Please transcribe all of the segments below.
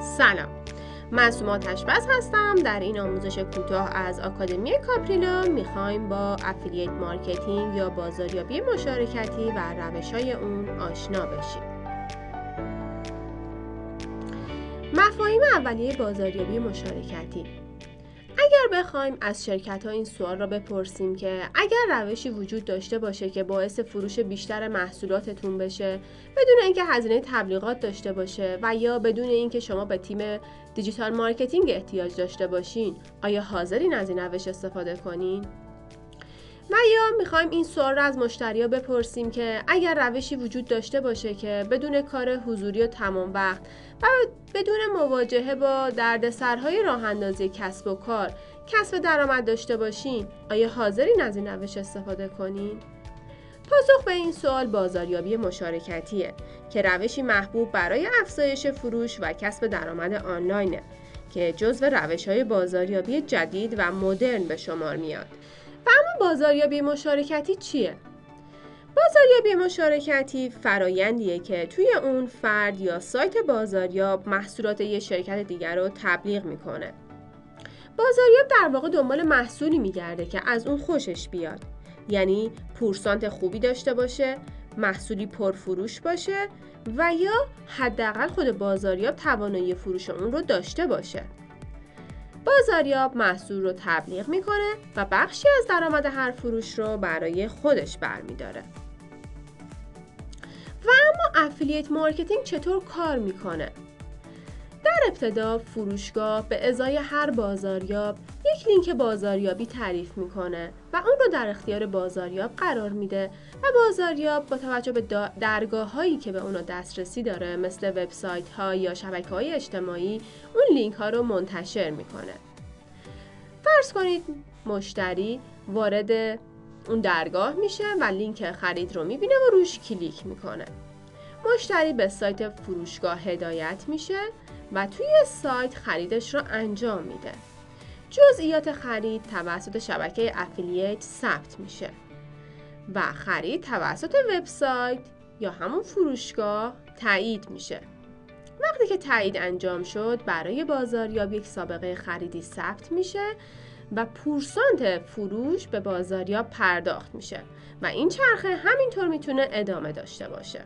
سلام، معصومه آتش‌بس هستم. در این آموزش کوتاه از آکادمی کاپریلا میخوایم با افیلیت مارکتینگ یا بازاریابی مشارکتی و روش‌های اون آشنا بشیم. مفاهیم اولیه بازاریابی مشارکتی. اگر بخوایم از شرکت‌ها این سوال را بپرسیم که اگر روشی وجود داشته باشه که باعث فروش بیشتر محصولاتتون بشه بدون اینکه هزینه تبلیغات داشته باشه و یا بدون اینکه شما به تیم دیجیتال مارکتینگ احتیاج داشته باشین، آیا حاضرین از این روش استفاده کنین؟ و یا میخوایم این سوال را از مشتری‌ها بپرسیم که اگر روشی وجود داشته باشه که بدون کار حضوری و تمام وقت و بدون مواجهه با دردسرهای راه‌اندازی کسب و کار کسب درآمد داشته باشین، آیا حاضرین از این روش استفاده کنین؟ پاسخ به این سوال بازاریابی مشارکتیه که روشی محبوب برای افزایش فروش و کسب درآمد آنلاینه که جزو روش‌های بازاریابی جدید و مدرن به شمار میاد. و اما بازاریابی مشارکتی چیه؟ بازاریابی مشارکتی فرایندیه که توی اون فرد یا سایت بازاریاب محصولات یه شرکت دیگر رو تبلیغ میکنه. بازاریاب در واقع دنبال محصولی میگرده که از اون خوشش بیاد، یعنی پورسانت خوبی داشته باشه، محصولی پرفروش باشه و یا حداقل خود بازاریاب توانایی فروش اون رو داشته باشه. بازاریاب محصول رو تبلیغ میکنه و بخشی از درآمد هر فروش رو برای خودش برمیداره. و اما افیلیت مارکتینگ چطور کار میکنه؟ در ابتدا فروشگاه به ازای هر بازاریاب یک لینک بازاریابی تعریف میکنه و اون رو در اختیار بازاریاب قرار میده و بازاریاب با توجه به درگاه هایی که به اونها دسترسی داره مثل وبسایت ها یا شبکه های اجتماعی اون لینک ها رو منتشر میکنه. فرض کنید مشتری وارد اون درگاه میشه و لینک خرید رو میبینه و روش کلیک میکنه. مشتری به سایت فروشگاه هدایت میشه و توی سایت خریدش رو انجام میده. جزئیات خرید توسط شبکه افیلیت ثبت میشه و خرید توسط وبسایت یا همون فروشگاه تایید میشه. وقتی که تایید انجام شد برای بازاریاب یک سابقه خریدی ثبت میشه و پورسانت فروش به بازاریاب پرداخت میشه و این چرخه همینطور میتونه ادامه داشته باشه.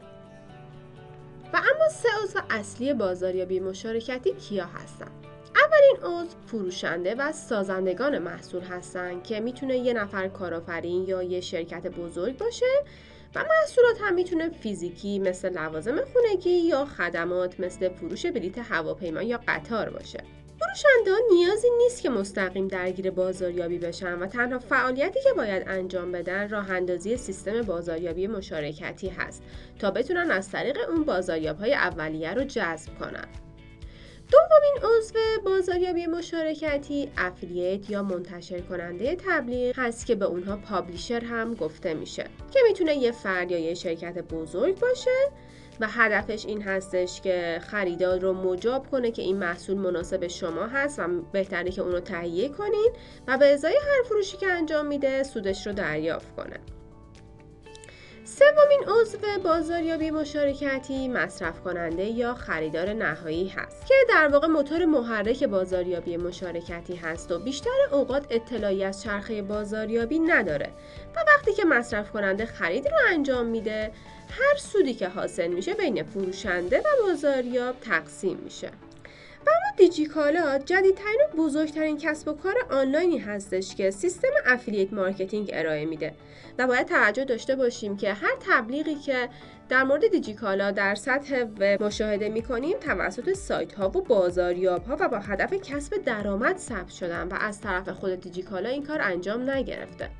و اما 3 عضو اصلی بازاریابی مشارکتی کیا هستن؟ اولین عضو فروشنده و سازندگان محصول هستن که میتونه یه نفر کارآفرین یا یه شرکت بزرگ باشه و محصولات هم میتونه فیزیکی مثل لوازم خونگی یا خدمات مثل فروش بلیط هواپیما یا قطار باشه. فروشنده‌ها نیازی نیست که مستقیم درگیر بازاریابی بشن و تنها فعالیتی که باید انجام بدن راه‌اندازی سیستم بازاریابی مشارکتی هست تا بتونن از طریق اون بازاریاب‌های اولیه رو جذب کنن. دومین عضو بازاریابی مشارکتی افیلیت یا منتشر کننده تبلیغ هست که به اونها پابلیشر هم گفته میشه که میتونه یه فرد یا یه شرکت بزرگ باشه و هدفش این هستش که خریدار رو مجاب کنه که این محصول مناسب شما هست و بهتره که اونو تهیه کنین و به ازای هر فروشی که انجام میده سودش رو دریافت کنه. سومین عضو بازاریابی مشارکتی مصرف کننده یا خریدار نهایی هست که در واقع موتور محرک بازاریابی مشارکتی هست و بیشتر اوقات اطلاعی از چرخه بازاریابی نداره و وقتی که مصرف کننده خرید رو انجام میده هر سودی که حاصل میشه بین فروشنده و بازاریاب تقسیم میشه. و اما دیجیکالا جدیدترین و بزرگترین کسب و کار آنلاینی هستش که سیستم افیلیت مارکتینگ ارائه میده و باید توجه داشته باشیم که هر تبلیغی که در مورد دیجیکالا در سطح وب مشاهده میکنیم توسط سایت ها و بازاریاب ها و با هدف کسب درآمد ثبت شدن و از طرف خود دیجیکالا این کار انجام نگرفته.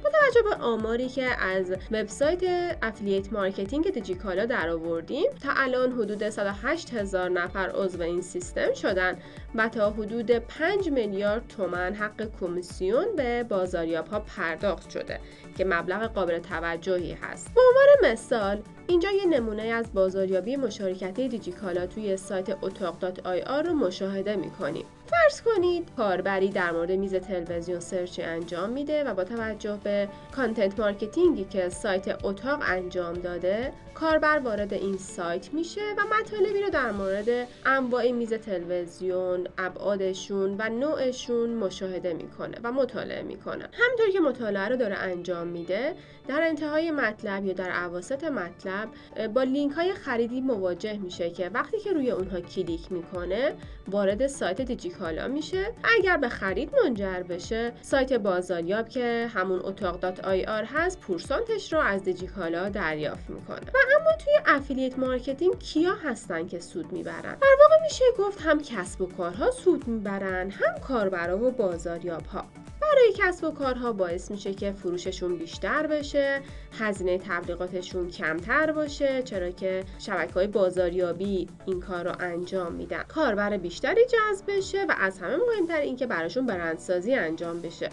با توجه به آماری که از وبسایت افیلیت مارکتینگ دیجیکالا درآوردیم تا الان حدود 108,000 نفر عضو این سیستم شدن و تا حدود 5 میلیارد تومان حق کمیسیون به بازاریاب‌ها پرداخت شده که مبلغ قابل توجهی هست. به عنوان مثال اینجا یه نمونه از بازاریابی مشارکتی دیجیکالا توی سایت اتاق.ir رو مشاهده می‌کنیم. فرض کنید کاربری در مورد میز تلویزیون سرچی انجام میده و با توجه به کانتنت مارکتینگی که سایت اتاق انجام داده، کاربر وارد این سایت میشه و مطالبی رو در مورد انواع میز تلویزیون، ابعادشون و نوعشون مشاهده میکنه و مطالعه میکنه. همونطور که مطالعه رو داره انجام میده، در انتهای مطلب یا در اواسط مطلب با لینک های خریدی مواجه میشه که وقتی که روی اونها کلیک میکنه وارد سایت دیجیکالا میشه. اگر به خرید منجر بشه، سایت بازاریاب که همون اتاق.ir هست پورسانتش رو از دیجیکالا دریافت میکنه. و اما توی افیلیت مارکتینگ کیا هستن که سود میبرن؟ در واقع میشه گفت هم کسب و کارها سود میبرن، هم کاربرا و بازاریاب ها. برای کسب و کارها باعث میشه که فروششون بیشتر بشه، هزینه تبلیغاتشون کمتر باشه، چرا که شبکه‌های بازاریابی این کار رو انجام میدن. کاربر بیشتری جذب بشه و از همه مهمتر این که براشون برندسازی انجام بشه،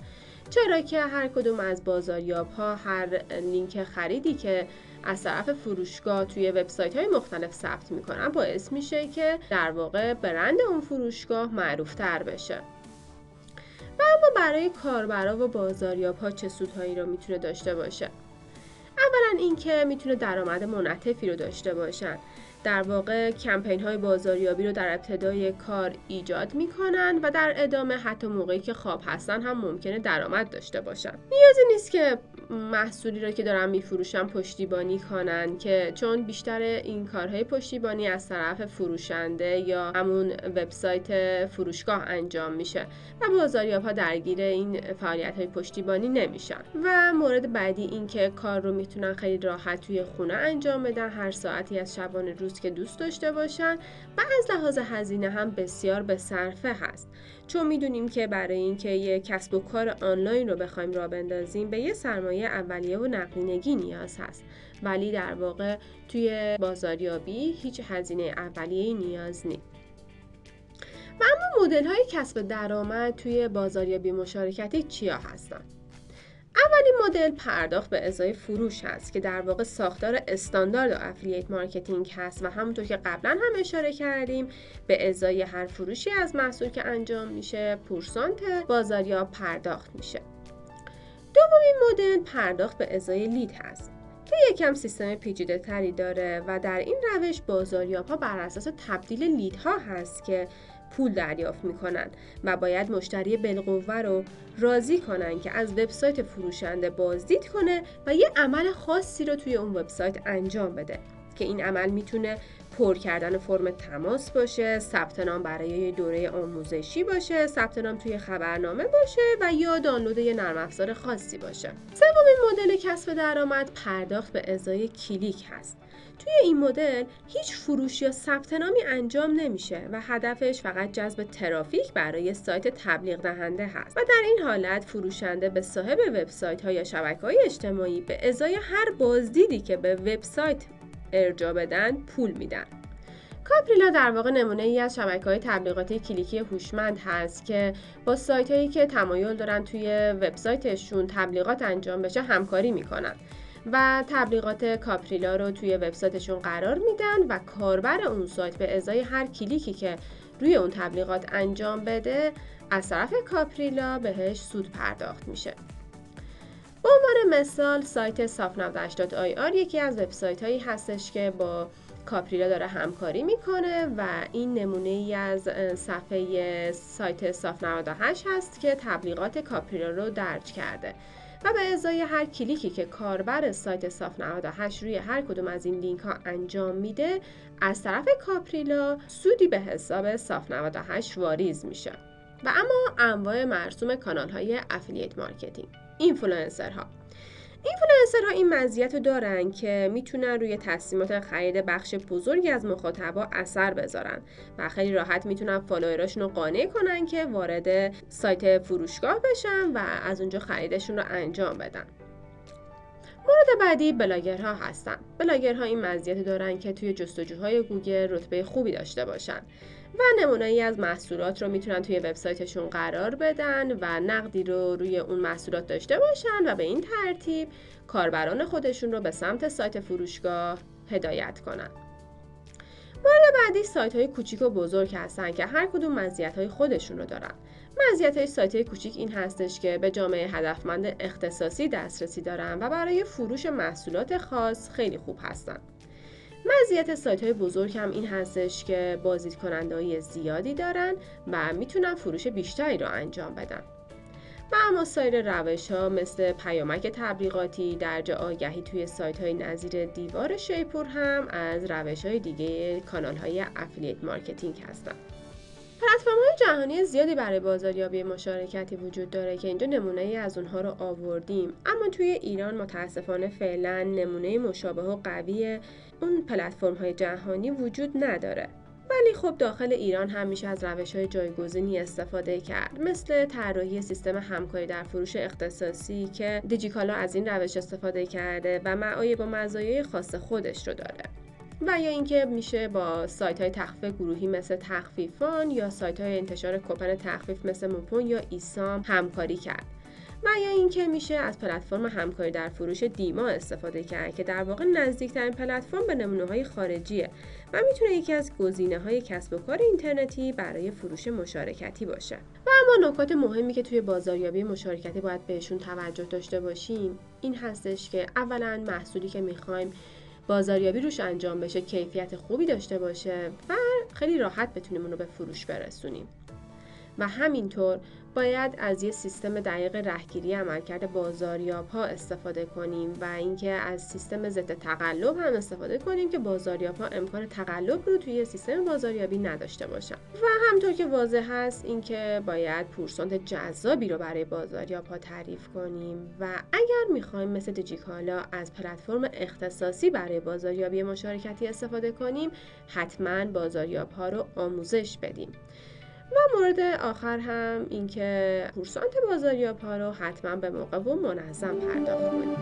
چرا که هر کدوم از بازاریاب‌ها هر لینک خریدی که از طرف فروشگاه توی وبسایت‌های مختلف ثبت میکنن باعث میشه که در واقع برند اون فروشگاه معروف‌تر بشه. و اما برای کاربرا و بازاریاب‌ها چه سودهایی رو میتونه داشته باشه؟ اولا اینکه میتونه درآمد منعطفی رو داشته باشن. در واقع کمپین های بازاریابی رو در ابتدای کار ایجاد میکنن و در ادامه حتی موقعی که خواب هستن هم ممکنه درآمد داشته باشن. نیازی نیست که محصولی رو که دارن میفروشن پشتیبانی کنن، که چون بیشتر این کارهای پشتیبانی از طرف فروشنده یا همون وبسایت فروشگاه انجام میشه و بازاریاب‌ها درگیر این فعالیت‌های پشتیبانی نمیشن. و مورد بعدی این که کار رو میتونن خیلی راحت توی خونه انجام بدن، هر ساعتی از شبانه روز که دوست داشته باشن و از لحاظ هزینه هم بسیار به صرفه هست، چون میدونیم که برای اینکه یه کسب و کار آنلاین رو بخوایم راه بندازیم به یه سرمایه اولیه و نقدینگی نیاز هست، ولی در واقع توی بازاریابی هیچ هزینه اولیه‌ای نیاز نیست. و اما مدل‌های کسب درآمد توی بازاریابی مشارکتی چیا هستن؟ اولین مدل پرداخت به ازای فروش هست که در واقع ساختار استاندارد افیلیت مارکتینگ هست و همونطور که قبلا هم اشاره کردیم به ازای هر فروشی از محصول که انجام میشه پورسانت بازاریاب پرداخت میشه. دومین مدل پرداخت به ازای لید هست که یکم سیستم پیچیده تری داره و در این روش بازاریاب ها بر اساس تبدیل لیدها هست که پول دریافت میکنن و باید مشتری بالقوه رو راضی کنن که از وبسایت فروشنده بازدید کنه و یه عمل خاصی رو توی اون وبسایت انجام بده که این عمل میتونه پر کردن فرم تماس باشه، ثبت نام برای یه دوره آموزشی باشه، ثبت نام توی خبرنامه باشه و یا دانلود یه نرم افزار خاصی باشه. سومین مدل کسب درآمد پرداخت به ازای کلیک هست. توی این مدل هیچ فروش یا ثبت نامی انجام نمیشه و هدفش فقط جذب ترافیک برای سایت تبلیغ دهنده هست و در این حالت فروشنده به صاحب وبسایت ها یا شبکه‌های اجتماعی به ازای هر بازدیدی که به وبسایت ارجاع بدن پول میدن. کاپریلا در واقع نمونه ای از شبکه‌های تبلیغاتی کلیکی هوشمند هست که با سایت‌هایی که تمایل دارن توی وبسایتشون تبلیغات انجام بشه همکاری میکنن و تبلیغات کاپریلا رو توی وبسایتشون قرار میدن و کاربر اون سایت به ازای هر کلیکی که روی اون تبلیغات انجام بده از طرف کاپریلا بهش سود پرداخت میشه. به عنوان مثال سایت safnavdash.ir یکی از وبسایت‌هایی هستش که با کاپریلا داره همکاری میکنه و این نمونه ای از صفحه سایت saf98 هست که تبلیغات کاپریلا رو درج کرده و به ازای هر کلیکی که کاربر سایت saf98 روی هر کدوم از این لینک ها انجام میده از طرف کاپریلا سودی به حساب saf98 واریز میشه. و اما انواع مرسوم کانال های افیلیت مارکتینگ. اینفلوئنسرها این مزیت رو دارن که میتونن روی تصمیمات خرید بخش بزرگی از مخاطبا اثر بذارن و خیلی راحت میتونن فالووراشون رو قانع کنن که وارد سایت فروشگاه بشن و از اونجا خریدشون رو انجام بدن. مورد بعدی بلاگرها هستن. بلاگرها این مزیت دارن که توی جستجوهای گوگل رتبه خوبی داشته باشن و نمونه‌ای از محصولات رو میتونن توی وبسایتشون قرار بدن و نقدی رو روی اون محصولات داشته باشن و به این ترتیب کاربران خودشون رو به سمت سایت فروشگاه هدایت کنن. مورد بعدی سایت‌های کوچیک و بزرگ هستن که هر کدوم مزیت‌های خودشونو دارن. مزیت‌های سایت‌های کوچیک این هستش که به جامعه هدفمند اختصاصی دسترسی دارن و برای فروش محصولات خاص خیلی خوب هستن. مزیت سایت‌های بزرگ هم این هستش که بازدیدکننده‌های زیادی دارن و میتونن فروش بیشتری رو انجام بدن. و اما سایر روش‌ها مثل پیامک تبلیغاتی، درج آگهی توی سایت‌های نظیر دیوار شیپور هم از روش‌های دیگه کانال‌های افیلیت مارکتینگ هستن. پلتفرم‌های جهانی زیادی برای بازاریابی مشارکتی وجود داره که اینجا نمونه‌ای از اونها رو آوردیم، اما توی ایران متاسفانه فعلا نمونه مشابه و قوی اون پلتفرم‌های جهانی وجود نداره. ولی خب داخل ایران هم میشه از روش‌های جایگزینی استفاده کرد، مثل طراحی سیستم همکاری در فروش اختصاصی که دیجیکالا از این روش استفاده کرده و معایب و مزایای خاص خودش رو داره. و یا اینکه میشه با سایت‌های تخفیف گروهی مثل تخفیفان یا سایت‌های انتشار کوپن تخفیف مثل موپون یا ایسام همکاری کرد. و یا اینکه میشه از پلتفرم همکاری در فروش دیما استفاده کرد که در واقع نزدیکترین پلتفرم به نمونه‌های خارجیه و میتونه یکی از گزینه‌های کسب و کار اینترنتی برای فروش مشارکتی باشه. و اما نکات مهمی که توی بازاریابی مشارکتی باید بهشون توجه داشته باشیم این هستش که اولا محصولی که می‌خوایم بازاریابی روش انجام بشه کیفیت خوبی داشته باشه و خیلی راحت بتونیم اون رو به فروش برسونیم. و همینطور باید از یه سیستم دقیق رهگیری عملکرد بازاریاب‌ها استفاده کنیم و اینکه از سیستم ضد تقلب هم استفاده کنیم که بازاریاب‌ها امکان تقلب رو توی سیستم بازاریابی نداشته باشن. و همونطور که واضح هست اینکه باید پورسانت جذابی رو برای بازاریاب‌ها تعریف کنیم و اگر می‌خوایم مثل دیجیکالا از پلتفرم اختصاصی برای بازاریابی مشارکتی استفاده کنیم، حتماً بازاریاب‌ها رو آموزش بدیم. و مورد آخر هم اینکه پورسانت بازاریاب‌ها رو حتما به موقع و منظم پرداخت کنیم.